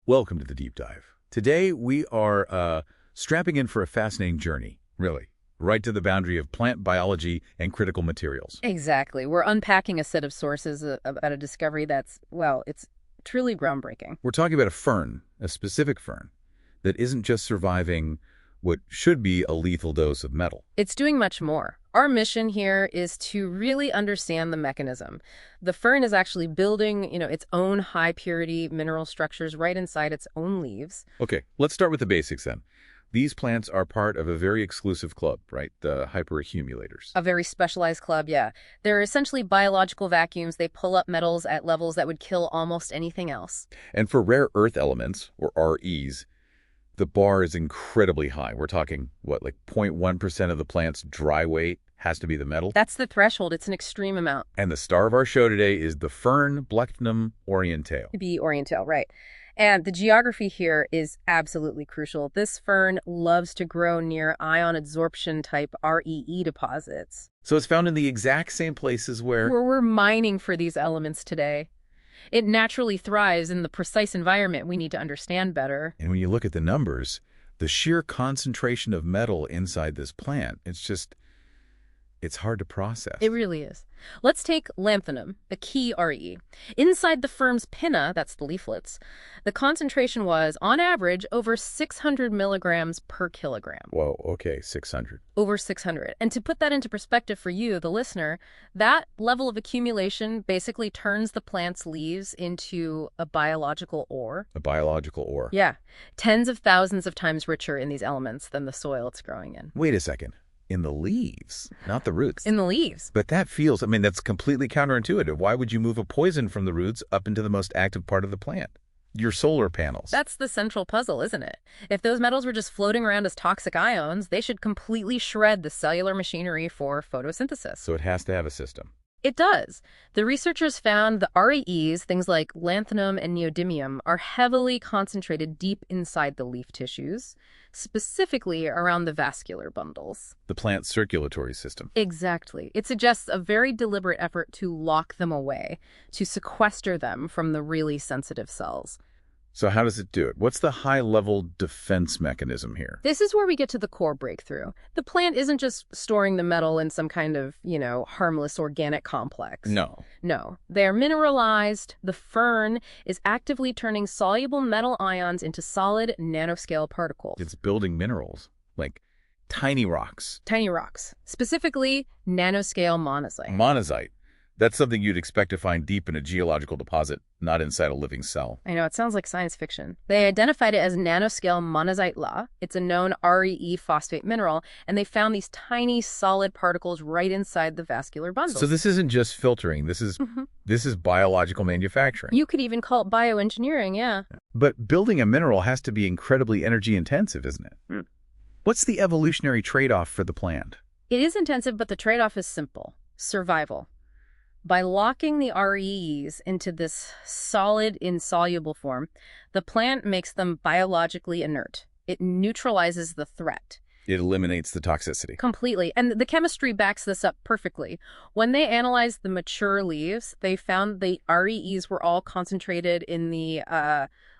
Welcome to the deep dive. Today we are strapping in for a fascinating journey, really, right to the boundary of plant biology and critical materials. Exactly. We're unpacking a set of sources about a discovery that's, well, it's truly groundbreaking. We're talking about a fern, a specific fern, that isn't just surviving what should be a lethal dose of metal. It's doing much more. Our mission here is to really understand the mechanism. The fern is actually building, its own high-purity mineral structures right inside its own leaves. Okay, let's start with the basics then. These plants are part of a very exclusive club, right? The hyperaccumulators. A very specialized club, yeah. They're essentially biological vacuums. They pull up metals at levels that would kill almost anything else. And for rare earth elements, or REs, the bar is incredibly high. We're talking, what, like 0.1% of the plant's dry weight has to be the metal? That's the threshold. It's an extreme amount. And the star of our show today is the Fern Blechnum Orientale. Orientale, right. And the geography here is absolutely crucial. This fern loves to grow near ion adsorption type REE deposits. So it's found in the exact same places where We're mining for these elements today. It naturally thrives in the precise environment we need to understand better. And when you look at the numbers, the sheer concentration of metal inside this plant, it's hard to process. It really is. Let's take lanthanum, a key RE. Inside the fern's pinna, that's the leaflets, the concentration was, on average, over 600 milligrams per kilogram. Whoa, okay, 600. Over 600. And to put that into perspective for you, the listener, that level of accumulation basically turns the plant's leaves into a biological ore. A biological ore. Yeah. Tens of thousands of times richer in these elements than the soil it's growing in. Wait a second. In the leaves, not the roots. In the leaves. But that feels, that's completely counterintuitive. Why would you move a poison from the roots up into the most active part of the plant? Your solar panels. That's the central puzzle, isn't it? If those metals were just floating around as toxic ions, they should completely shred the cellular machinery for photosynthesis. So it has to have a system. It does. The researchers found the REEs, things like lanthanum and neodymium, are heavily concentrated deep inside the leaf tissues, specifically around the vascular bundles. The plant's circulatory system. Exactly. It suggests a very deliberate effort to lock them away, to sequester them from the really sensitive cells. So how does it do it? What's the high-level defense mechanism here? This is where we get to the core breakthrough. The plant isn't just storing the metal in some kind of, harmless organic complex. No. No. They're mineralized. The fern is actively turning soluble metal ions into solid nanoscale particles. It's building minerals, like tiny rocks. Tiny rocks. Specifically, nanoscale monazite. Monazite. That's something you'd expect to find deep in a geological deposit, not inside a living cell. I know, it sounds like science fiction. They identified it as nanoscale monazite-La. It's a known REE phosphate mineral, and they found these tiny solid particles right inside the vascular bundles. So this isn't just filtering. This is biological manufacturing. You could even call it bioengineering, yeah. But building a mineral has to be incredibly energy intensive, isn't it? What's the evolutionary trade-off for the plant? It is intensive, but the trade-off is simple. Survival. By locking the REEs into this solid, insoluble form, the plant makes them biologically inert. It neutralizes the threat. It eliminates the toxicity. Completely. And the chemistry backs this up perfectly. When they analyzed the mature leaves, they found the REEs were all concentrated in the,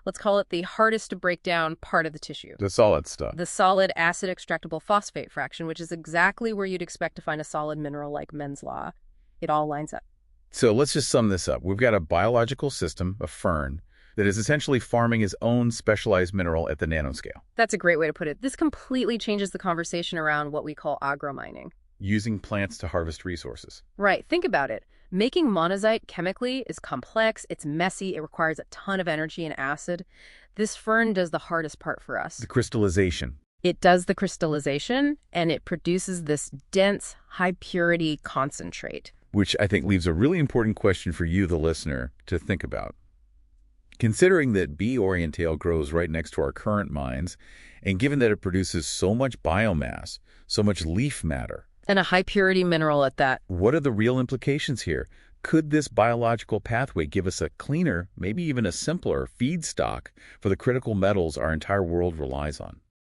let's call it the hardest to break down part of the tissue. The solid stuff. The solid acid extractable phosphate fraction, which is exactly where you'd expect to find a solid mineral like Men's Law. It all lines up. So let's just sum this up. We've got a biological system, a fern, that is essentially farming his own specialized mineral at the nanoscale. That's a great way to put it. This completely changes the conversation around what we call agromining. Using plants to harvest resources. Right. Think about it. Making monazite chemically is complex, it's messy, it requires a ton of energy and acid. This fern does the hardest part for us. The crystallization. It does the crystallization, and it produces this dense, high-purity concentrate. Which I think leaves a really important question for you, the listener, to think about. Considering that B. Orientale grows right next to our current mines, and given that it produces so much biomass, so much leaf matter, and a high-purity mineral at that, what are the real implications here? Could this biological pathway give us a cleaner, maybe even a simpler feedstock for the critical metals our entire world relies on?